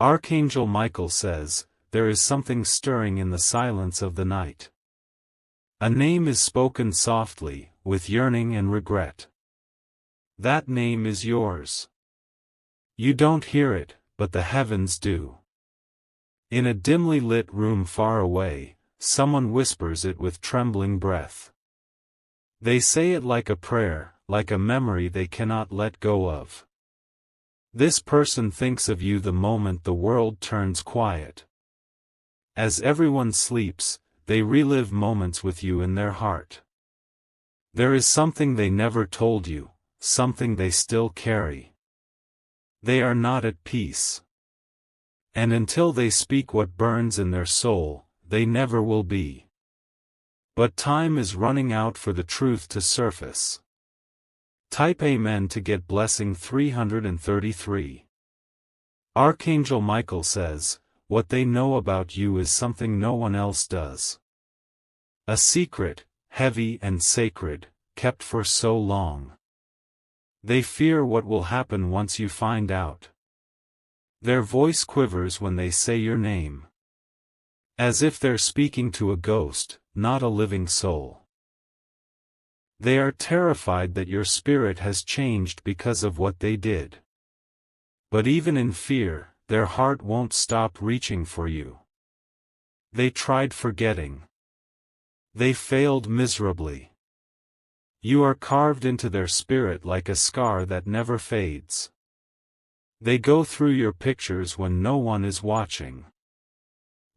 Archangel Michael says, there is something stirring in the silence of the night. A name is spoken softly, with yearning and regret. That name is yours. You don't hear it, but the heavens do. In a dimly lit room far away, someone whispers it with trembling breath. They say it like a prayer, like a memory they cannot let go of. This person thinks of you the moment the world turns quiet. As everyone sleeps, they relive moments with you in their heart. There is something they never told you, something they still carry. They are not at peace. And until they speak what burns in their soul, they never will be. But time is running out for the truth to surface. Type Amen to get blessing 333. Archangel Michael says, what they know about you is something no one else does. A secret, heavy and sacred, kept for so long. They fear what will happen once you find out. Their voice quivers when they say your name. As if they're speaking to a ghost, not a living soul. They are terrified that your spirit has changed because of what they did. But even in fear, their heart won't stop reaching for you. They tried forgetting. They failed miserably. You are carved into their spirit like a scar that never fades. They go through your pictures when no one is watching.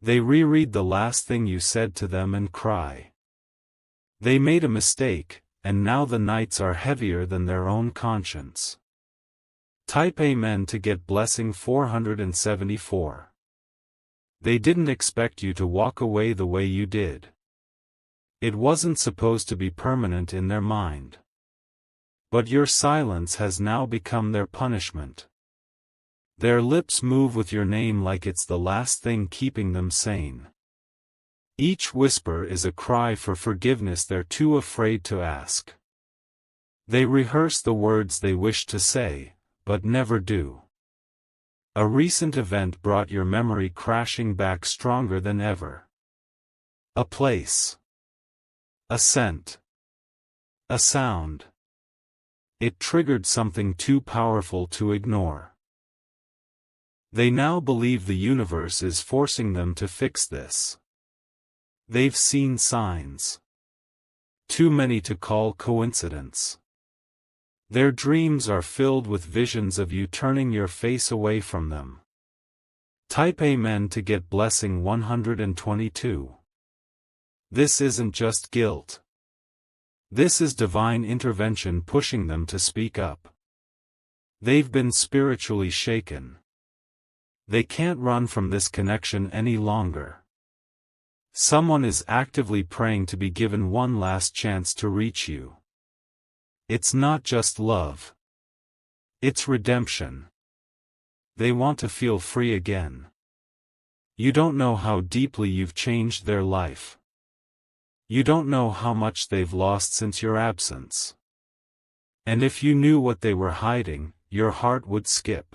They reread the last thing you said to them and cry. They made a mistake, and now the nights are heavier than their own conscience. Type Amen to get blessing 474. They didn't expect you to walk away the way you did. It wasn't supposed to be permanent in their mind. But your silence has now become their punishment. Their lips move with your name like it's the last thing keeping them sane. Each whisper is a cry for forgiveness they're too afraid to ask. They rehearse the words they wish to say, but never do. A recent event brought your memory crashing back stronger than ever. A place. A scent. A sound. It triggered something too powerful to ignore. They now believe the universe is forcing them to fix this. They've seen signs. Too many to call coincidence. Their dreams are filled with visions of you turning your face away from them. Type Amen to get blessing 122. This isn't just guilt. This is divine intervention pushing them to speak up. They've been spiritually shaken. They can't run from this connection any longer. Someone is actively praying to be given one last chance to reach you. It's not just love. It's redemption. They want to feel free again. You don't know how deeply you've changed their life. You don't know how much they've lost since your absence. And if you knew what they were hiding, your heart would skip.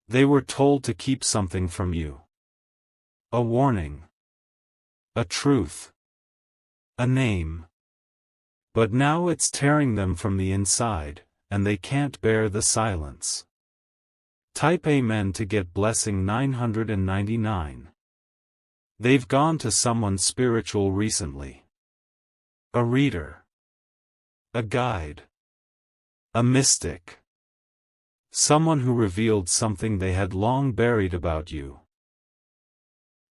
They were told to keep something from you. A warning. A truth. A name. But now it's tearing them from the inside, and they can't bear the silence. Type Amen to get blessing 999. They've gone to someone spiritual recently. A reader. A guide. A mystic. Someone who revealed something they had long buried about you.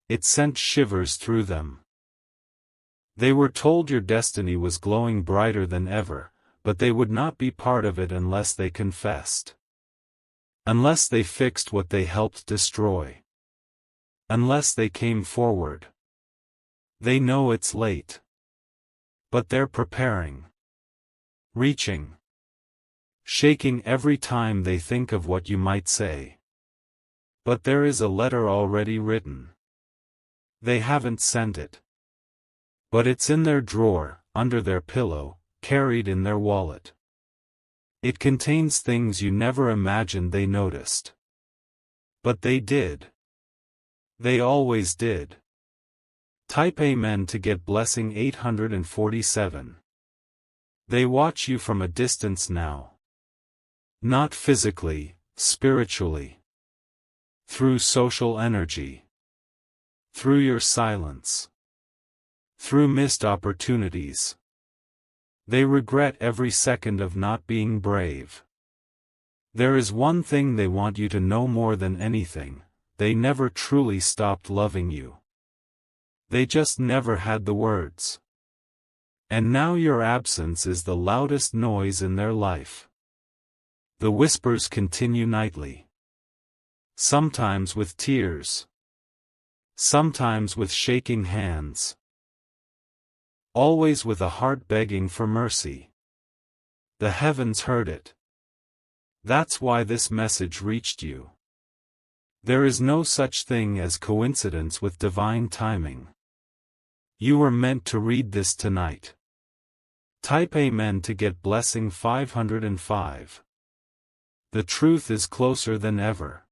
It sent shivers through them. They were told your destiny was glowing brighter than ever, but they would not be part of it unless they confessed. Unless they fixed what they helped destroy. Unless they came forward. They know it's late. But they're preparing. Reaching. Shaking every time they think of what you might say. But there is a letter already written. They haven't sent it. But it's in their drawer, under their pillow, carried in their wallet. It contains things you never imagined they noticed. But they did. They always did. Type Amen to get blessing 847. They watch you from a distance now. Not physically, spiritually. Through social energy. Through your silence. Through missed opportunities. They regret every second of not being brave. There is one thing they want you to know more than anything: they never truly stopped loving you. They just never had the words. And now your absence is the loudest noise in their life. The whispers continue nightly. Sometimes with tears. Sometimes with shaking hands. Always with a heart begging for mercy. The heavens heard it. That's why this message reached you. There is no such thing as coincidence with divine timing. You were meant to read this tonight. Type Amen to get blessing 505. The truth is closer than ever.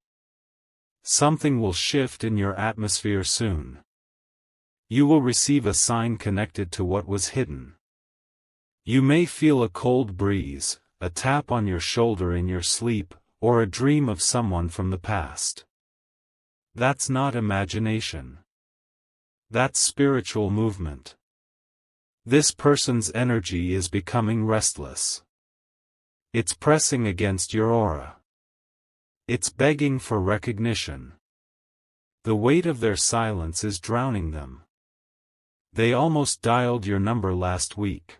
Something will shift in your atmosphere soon. You will receive a sign connected to what was hidden. You may feel a cold breeze, a tap on your shoulder in your sleep, or a dream of someone from the past. That's not imagination. That's spiritual movement. This person's energy is becoming restless. It's pressing against your aura. It's begging for recognition. The weight of their silence is drowning them. They almost dialed your number last week.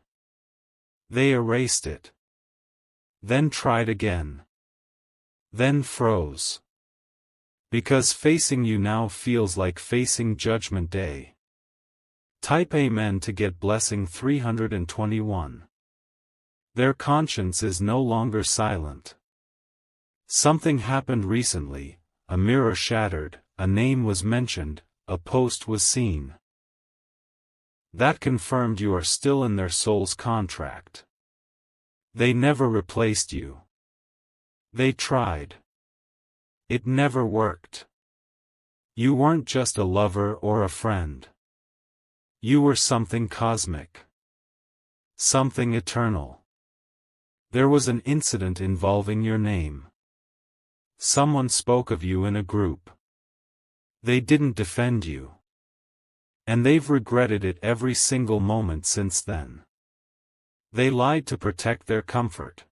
They erased it. Then tried again. Then froze. Because facing you now feels like facing Judgment Day. Type Amen to get blessing 321. Their conscience is no longer silent. Something happened recently: a mirror shattered, a name was mentioned, a post was seen. That confirmed you are still in their soul's contract. They never replaced you. They tried. It never worked. You weren't just a lover or a friend. You were something cosmic. Something eternal. There was an incident involving your name. Someone spoke of you in a group. They didn't defend you. And they've regretted it every single moment since then. They lied to protect their comfort.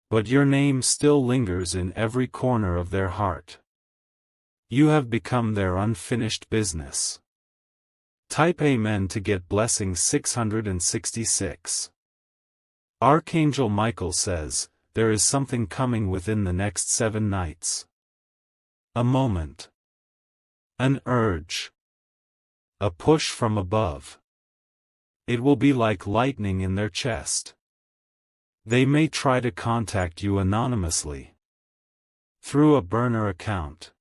But your name still lingers in every corner of their heart. You have become their unfinished business. Type Amen to get blessing 666. Archangel Michael says, there is something coming within the next 7 nights. A moment. An urge. A push from above. It will be like lightning in their chest. They may try to contact you anonymously. Through a burner account.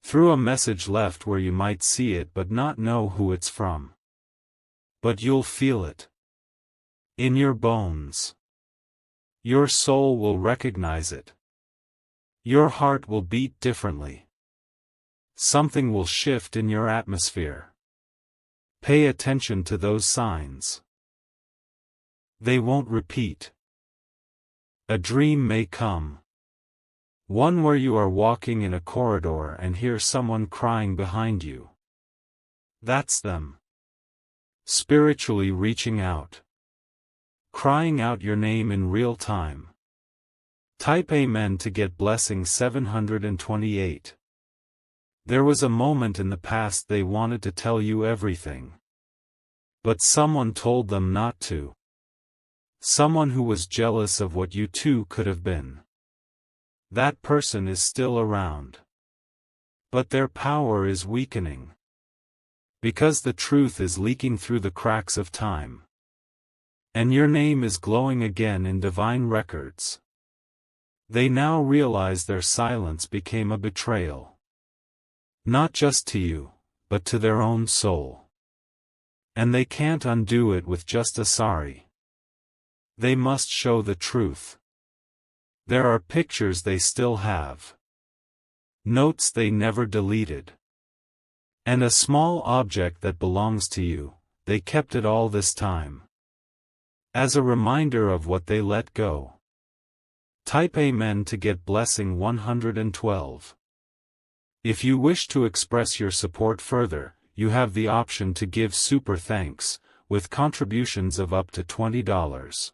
Through a message left where you might see it but not know who it's from. But you'll feel it. In your bones. Your soul will recognize it. Your heart will beat differently. Something will shift in your atmosphere. Pay attention to those signs. They won't repeat. A dream may come. One where you are walking in a corridor and hear someone crying behind you. That's them. Spiritually reaching out. Crying out your name in real time. Type Amen to get blessing 728. There was a moment in the past they wanted to tell you everything. But someone told them not to. Someone who was jealous of what you two could have been. That person is still around. But their power is weakening. Because the truth is leaking through the cracks of time. And your name is glowing again in divine records. They now realize their silence became a betrayal. Not just to you, but to their own soul. And they can't undo it with just a sorry. They must show the truth. There are pictures they still have. notes they never deleted, and a small object that belongs to you. They kept it all this time, as a reminder of what they let go. Type Amen to get blessing 112. If you wish to express your support further, you have the option to give super thanks, with contributions of up to $20.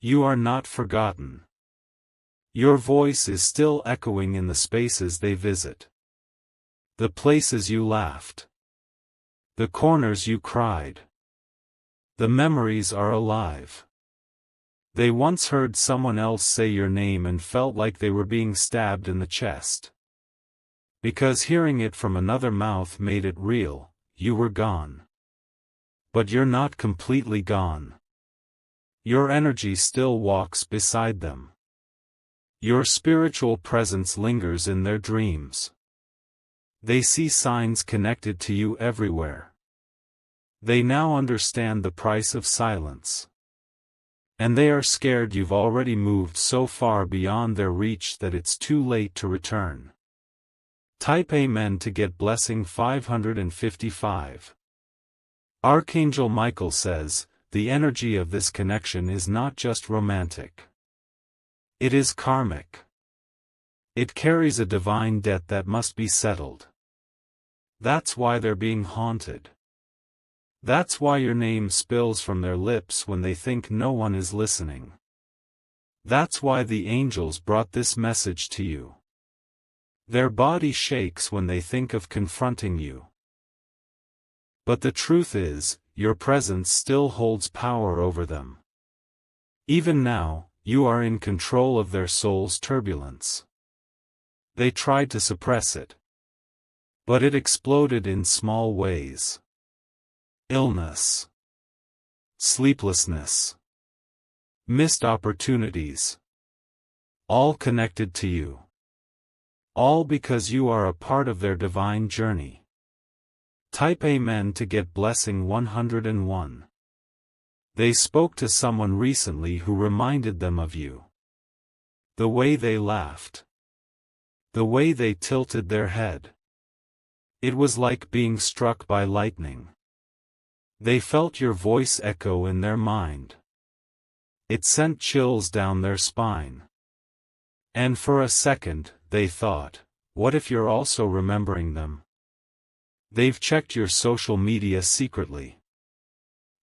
You are not forgotten. Your voice is still echoing in the spaces they visit. The places you laughed. The corners you cried. The memories are alive. They once heard someone else say your name and felt like they were being stabbed in the chest. Because hearing it from another mouth made it real, you were gone. But you're not completely gone. Your energy still walks beside them. Your spiritual presence lingers in their dreams. They see signs connected to you everywhere. They now understand the price of silence. And they are scared you've already moved so far beyond their reach that it's too late to return. Type Amen to get blessing 555. Archangel Michael says, the energy of this connection is not just romantic. It is karmic. It carries a divine debt that must be settled. That's why they're being haunted. That's why your name spills from their lips when they think no one is listening. That's why the angels brought this message to you. Their body shakes when they think of confronting you. But the truth is, your presence still holds power over them. Even now, you are in control of their soul's turbulence. They tried to suppress it, but it exploded in small ways. Illness, sleeplessness, missed opportunities, all connected to you. All because you are a part of their divine journey. Type Amen to get blessing 101. They spoke to someone recently who reminded them of you. The way they laughed. The way they tilted their head. It was like being struck by lightning. They felt your voice echo in their mind. It sent chills down their spine. And for a second, they thought, what if you're also remembering them? They've checked your social media secretly.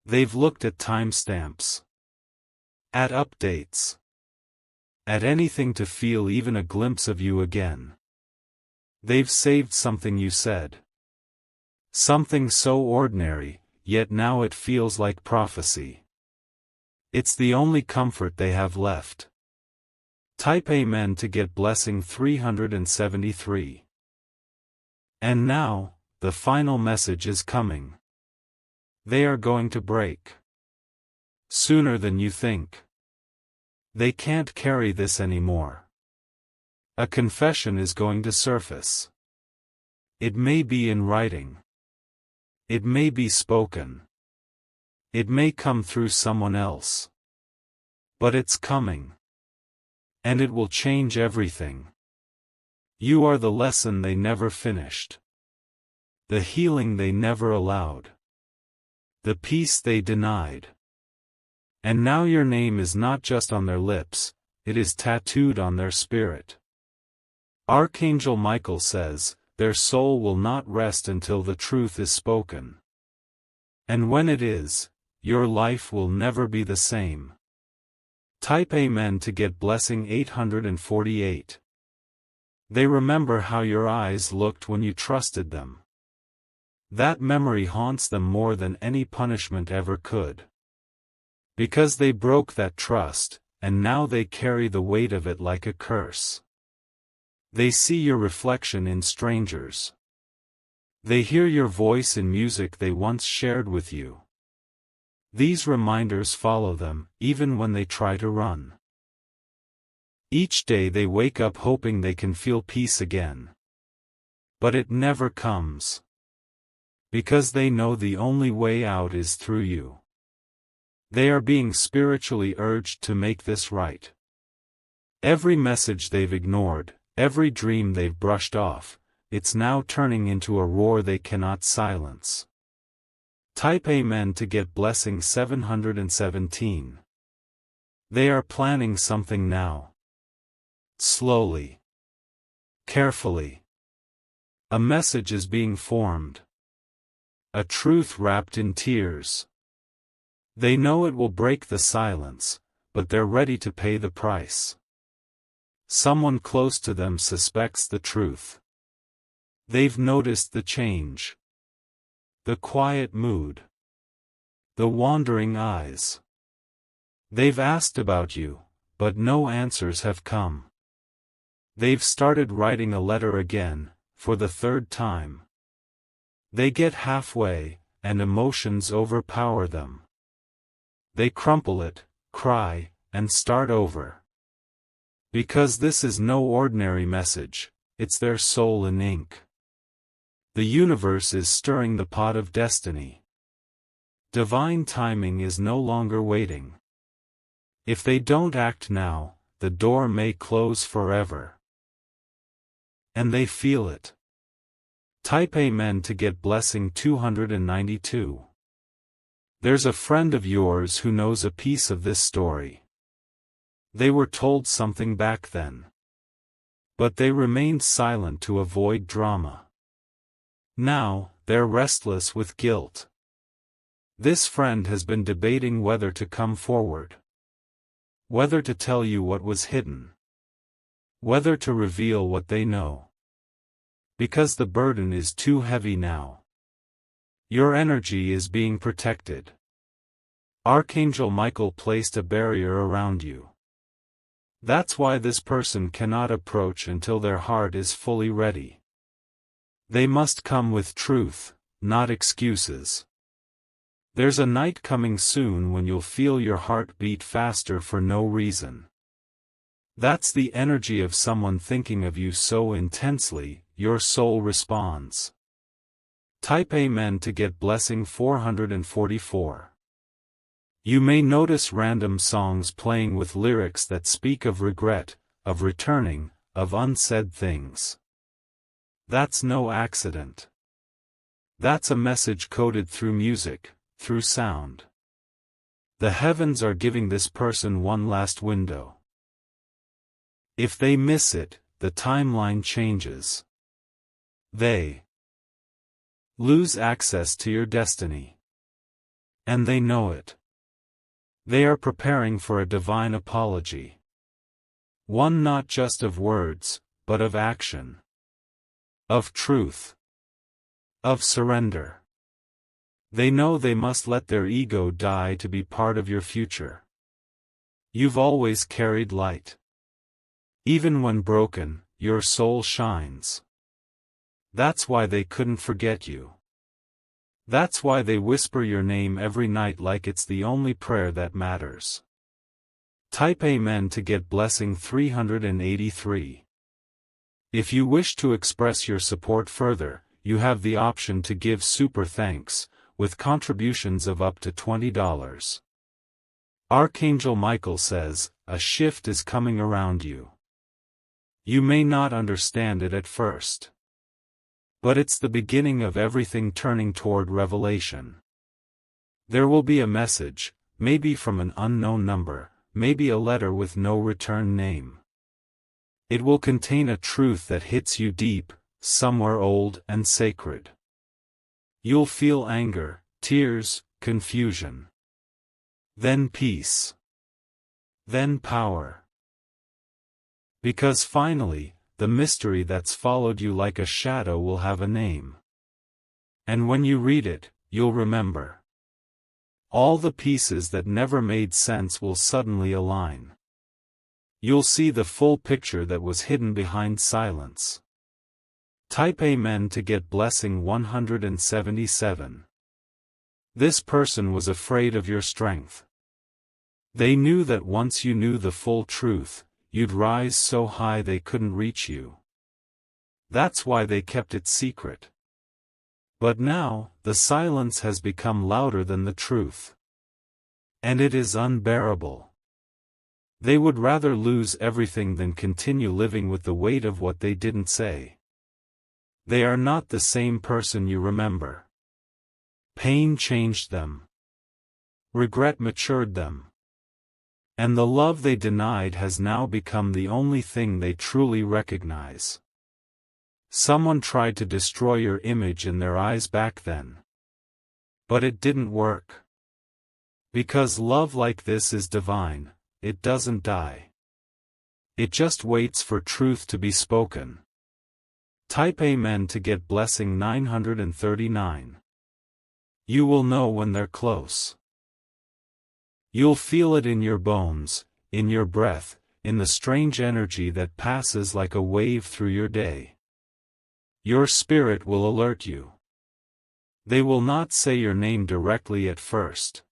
They've looked at timestamps. At updates. At anything to feel even a glimpse of you again. They've saved something you said. Something so ordinary, yet now it feels like prophecy. It's the only comfort they have left. Type Amen to get blessing 373. And now, the final message is coming. They are going to break. Sooner than you think. They can't carry this anymore. A confession is going to surface. It may be in writing. It may be spoken. It may come through someone else. But it's coming. And it will change everything. You are the lesson they never finished. The healing they never allowed. The peace they denied. And now your name is not just on their lips, it is tattooed on their spirit. Archangel Michael says, their soul will not rest until the truth is spoken. And when it is, your life will never be the same. Type Amen to get blessing 848. They remember how your eyes looked when you trusted them. That memory haunts them more than any punishment ever could. Because they broke that trust, and now they carry the weight of it like a curse. They see your reflection in strangers. They hear your voice in music they once shared with you. These reminders follow them, even when they try to run. Each day they wake up hoping they can feel peace again. But it never comes. Because they know the only way out is through you. They are being spiritually urged to make this right. Every message they've ignored, Every dream they've brushed off, it's now turning into a roar they cannot silence. Type Amen to get blessing 717. They are planning something now. Slowly. Carefully. A message is being formed. A truth wrapped in tears. They know it will break the silence, but they're ready to pay the price. Someone close to them suspects the truth. They've noticed the change. The quiet mood. The wandering eyes. They've asked about you, but no answers have come. They've started writing a letter again, for the third time. They get halfway, and emotions overpower them. They crumple it, cry, and start over. Because this is no ordinary message, it's their soul in ink. The universe is stirring the pot of destiny. Divine timing is no longer waiting. If they don't act now, the door may close forever. And they feel it. Type Amen to get blessing 292. There's a friend of yours who knows a piece of this story. They were told something back then. But they remained silent to avoid drama. Now, they're restless with guilt. This friend has been debating whether to come forward. Whether to tell you what was hidden. Whether to reveal what they know. Because the burden is too heavy now. Your energy is being protected. Archangel Michael placed a barrier around you. That's why this person cannot approach until their heart is fully ready. They must come with truth, not excuses. There's a night coming soon when you'll feel your heart beat faster for no reason. That's the energy of someone thinking of you so intensely, your soul responds. Type Amen to get blessing 444. You may notice random songs playing with lyrics that speak of regret, of returning, of unsaid things. That's no accident. That's a message coded through music, through sound. The heavens are giving this person one last window. If they miss it, the timeline changes. They lose access to your destiny. And they know it. They are preparing for a divine apology. One not just of words, but of action. Of truth. Of surrender. They know they must let their ego die to be part of your future. You've always carried light. Even when broken, your soul shines. That's why they couldn't forget you. That's why they whisper your name every night like it's the only prayer that matters. Type Amen to get blessing 383. If you wish to express your support further, you have the option to give super thanks, with contributions of up to $20. Archangel Michael says, a shift is coming around you. You may not understand it at first. But it's the beginning of everything turning toward revelation. There will be a message, maybe from an unknown number, maybe a letter with no return name. It will contain a truth that hits you deep, somewhere old and sacred. You'll feel anger, tears, confusion. Then peace. Then power. Because finally, the mystery that's followed you like a shadow will have a name. And when you read it, you'll remember. All the pieces that never made sense will suddenly align. You'll see the full picture that was hidden behind silence. Type Amen to get blessing 177. This person was afraid of your strength. They knew that once you knew the full truth, you'd rise so high they couldn't reach you. That's why they kept it secret. But now, the silence has become louder than the truth. And it is unbearable. They would rather lose everything than continue living with the weight of what they didn't say. They are not the same person you remember. Pain changed them. Regret matured them. And the love they denied has now become the only thing they truly recognize. Someone tried to destroy your image in their eyes back then. But it didn't work. Because love like this is divine, it doesn't die. It just waits for truth to be spoken. Type Amen to get blessing 939. You will know when they're close. You'll feel it in your bones, in your breath, in the strange energy that passes like a wave through your day. Your spirit will alert you. They will not say your name directly at first.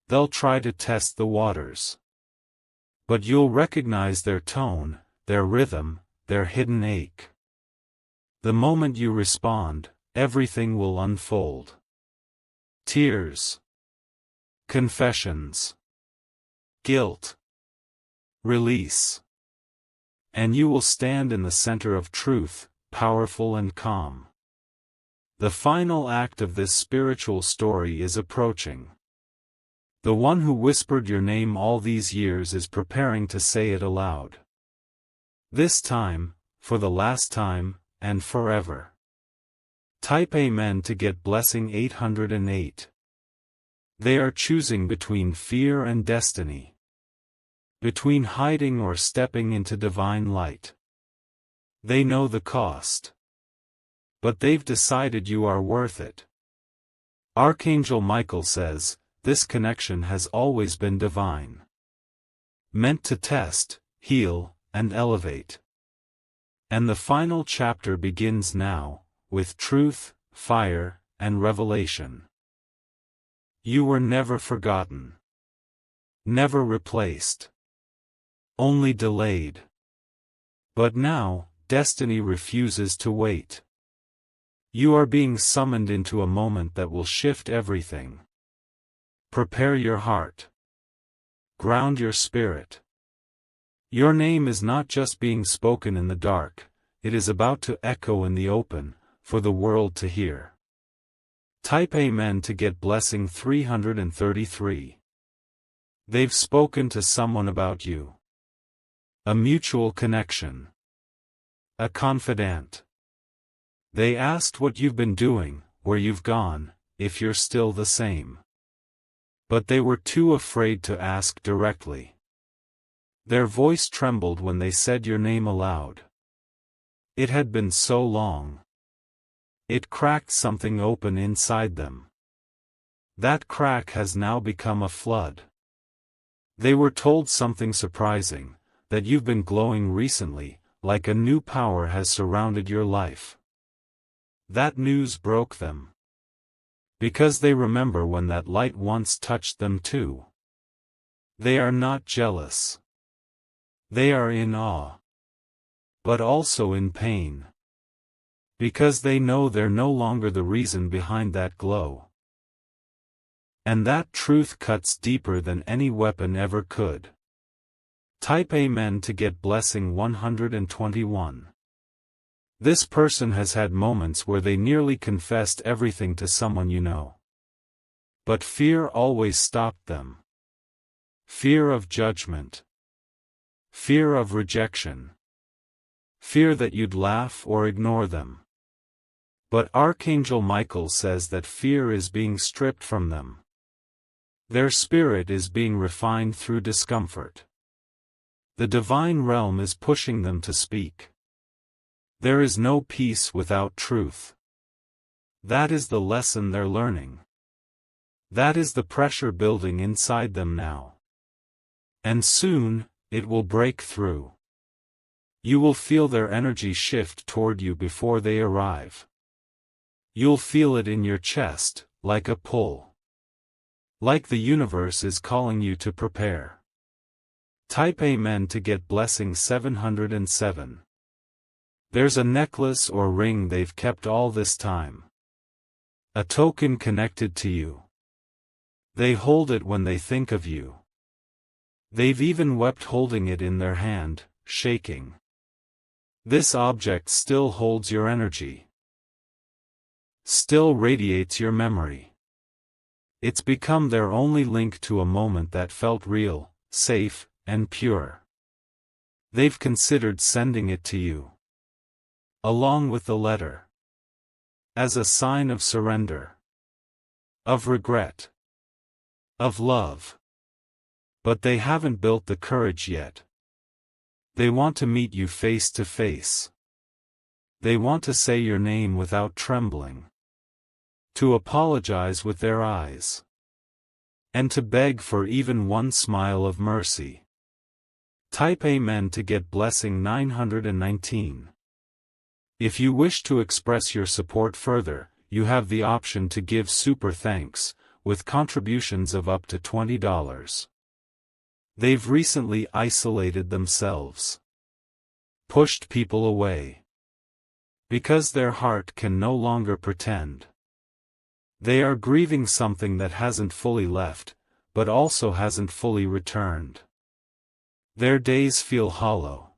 They'll try to test the waters. But you'll recognize their tone, their rhythm, their hidden ache. The moment you respond, everything will unfold. Tears. Confessions. Guilt. Release. And you will stand in the center of truth, powerful and calm. The final act of this spiritual story is approaching. The one who whispered your name all these years is preparing to say it aloud. This time, for the last time, and forever. Type Amen to get blessing 808. They are choosing between fear and destiny. Between hiding or stepping into divine light. They know the cost. But they've decided you are worth it. Archangel Michael says, this connection has always been divine. Meant to test, heal, and elevate. And the final chapter begins now, with truth, fire, and revelation. You were never forgotten. Never replaced. Only delayed. But now, destiny refuses to wait. You are being summoned into a moment that will shift everything. Prepare your heart. Ground your spirit. Your name is not just being spoken in the dark, it is about to echo in the open, for the world to hear. Type Amen to get blessing 333. They've spoken to someone about you. A mutual connection. A confidant. They asked what you've been doing, where you've gone, if you're still the same. But they were too afraid to ask directly. Their voice trembled when they said your name aloud. It had been so long. It cracked something open inside them. That crack has now become a flood. They were told something surprising, that you've been glowing recently, like a new power has surrounded your life. That news broke them. Because they remember when that light once touched them too. They are not jealous. They are in awe. But also in pain. Because they know they're no longer the reason behind that glow. And that truth cuts deeper than any weapon ever could. Type Amen to get blessing 121. This person has had moments where they nearly confessed everything to someone you know. But fear always stopped them. Fear of judgment. Fear of rejection. Fear that you'd laugh or ignore them. But Archangel Michael says that fear is being stripped from them. Their spirit is being refined through discomfort. The divine realm is pushing them to speak. There is no peace without truth. That is the lesson they're learning. That is the pressure building inside them now. And soon, it will break through. You will feel their energy shift toward you before they arrive. You'll feel it in your chest, like a pull. Like the universe is calling you to prepare. Type Amen to get blessing 707. There's a necklace or ring they've kept all this time. A token connected to you. They hold it when they think of you. They've even wept holding it in their hand, shaking. This object still holds your energy. Still radiates your memory. It's become their only link to a moment that felt real, safe, and pure. They've considered sending it to you, along with the letter, as a sign of surrender, of regret, of love. But they haven't built the courage yet. They want to meet you face to face. They want to say your name without trembling, to apologize with their eyes, and to beg for even one smile of mercy. Type Amen to get blessing 919. If you wish to express your support further, you have the option to give super thanks, with contributions of up to $20. They've recently isolated themselves, pushed people away, because their heart can no longer pretend. They are grieving something that hasn't fully left, but also hasn't fully returned. Their days feel hollow.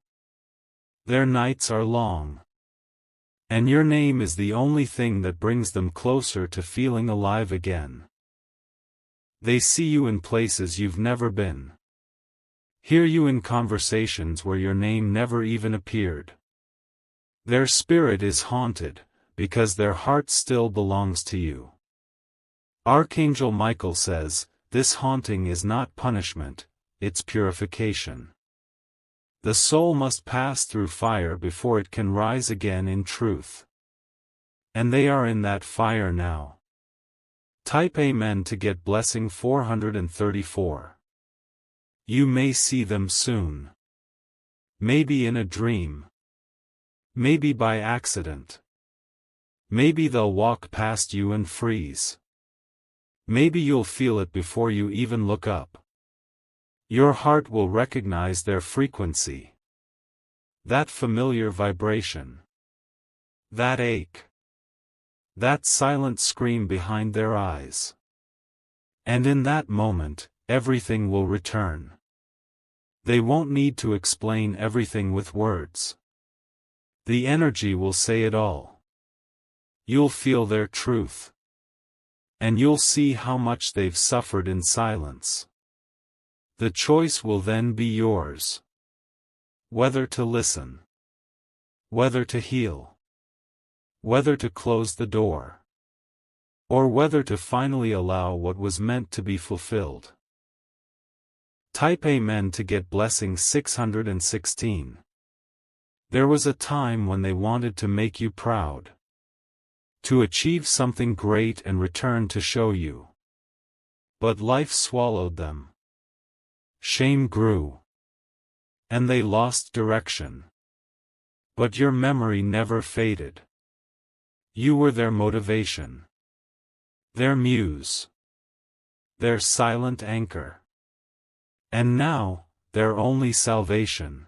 Their nights are long. And your name is the only thing that brings them closer to feeling alive again. They see you in places you've never been. Hear you in conversations where your name never even appeared. Their spirit is haunted, because their heart still belongs to you. Archangel Michael says, this haunting is not punishment, it's purification. The soul must pass through fire before it can rise again in truth. And they are in that fire now. Type Amen to get blessing 434. You may see them soon. Maybe in a dream. Maybe by accident. Maybe they'll walk past you and freeze. Maybe you'll feel it before you even look up. Your heart will recognize their frequency. That familiar vibration. That ache. That silent scream behind their eyes. And in that moment, everything will return. They won't need to explain everything with words. The energy will say it all. You'll feel their truth. And you'll see how much they've suffered in silence. The choice will then be yours. Whether to listen. Whether to heal. Whether to close the door. Or whether to finally allow what was meant to be fulfilled. Type Amen to get blessing 616. There was a time when they wanted to make you proud. To achieve something great and return to show you. But life swallowed them. Shame grew. And they lost direction. But your memory never faded. You were their motivation. Their muse. Their silent anchor. And now, their only salvation.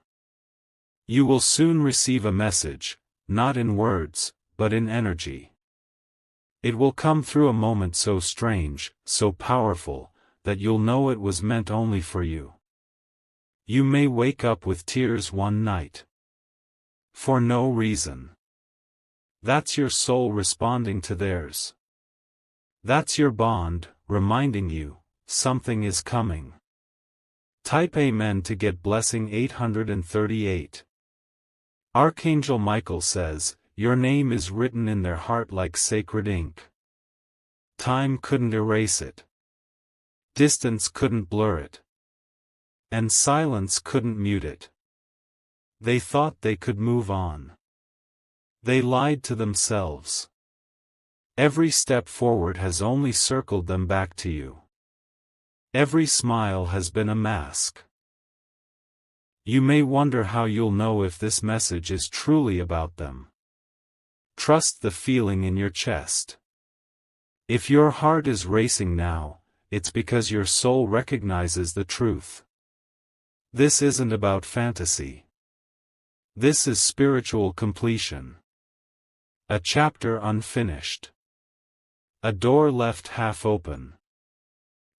You will soon receive a message, not in words, but in energy. It will come through a moment so strange, so powerful, that you'll know it was meant only for you. You may wake up with tears one night. For no reason. That's your soul responding to theirs. That's your bond, reminding you, something is coming. Type Amen to get blessing 838. Archangel Michael says, your name is written in their heart like sacred ink. Time couldn't erase it. Distance couldn't blur it. And silence couldn't mute it. They thought they could move on. They lied to themselves. Every step forward has only circled them back to you. Every smile has been a mask. You may wonder how you'll know if this message is truly about them. Trust the feeling in your chest. If your heart is racing now, it's because your soul recognizes the truth. This isn't about fantasy. This is spiritual completion. A chapter unfinished. A door left half open.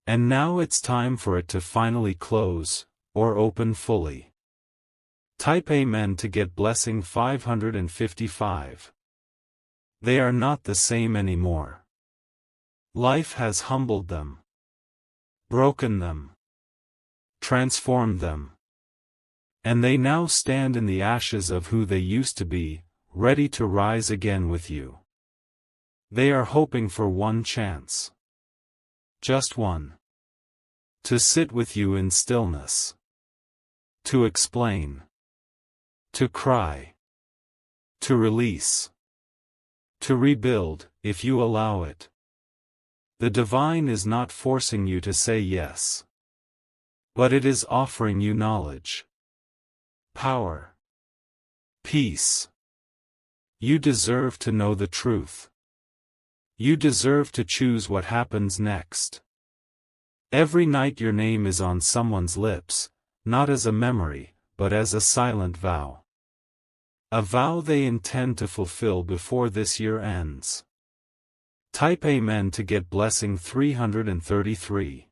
And now it's time for it to finally close, or open fully. Type Amen to get blessing 555. They are not the same anymore. Life has humbled them, broken them, transformed them. And they now stand in the ashes of who they used to be, ready to rise again with you. They are hoping for one chance. Just one. To sit with you in stillness. To explain. To cry. To release. To rebuild, if you allow it. The divine is not forcing you to say yes. But it is offering you knowledge. Power. Peace. You deserve to know the truth. You deserve to choose what happens next. Every night your name is on someone's lips, not as a memory, but as a silent vow. A vow they intend to fulfill before this year ends. Type Amen to get blessing 333.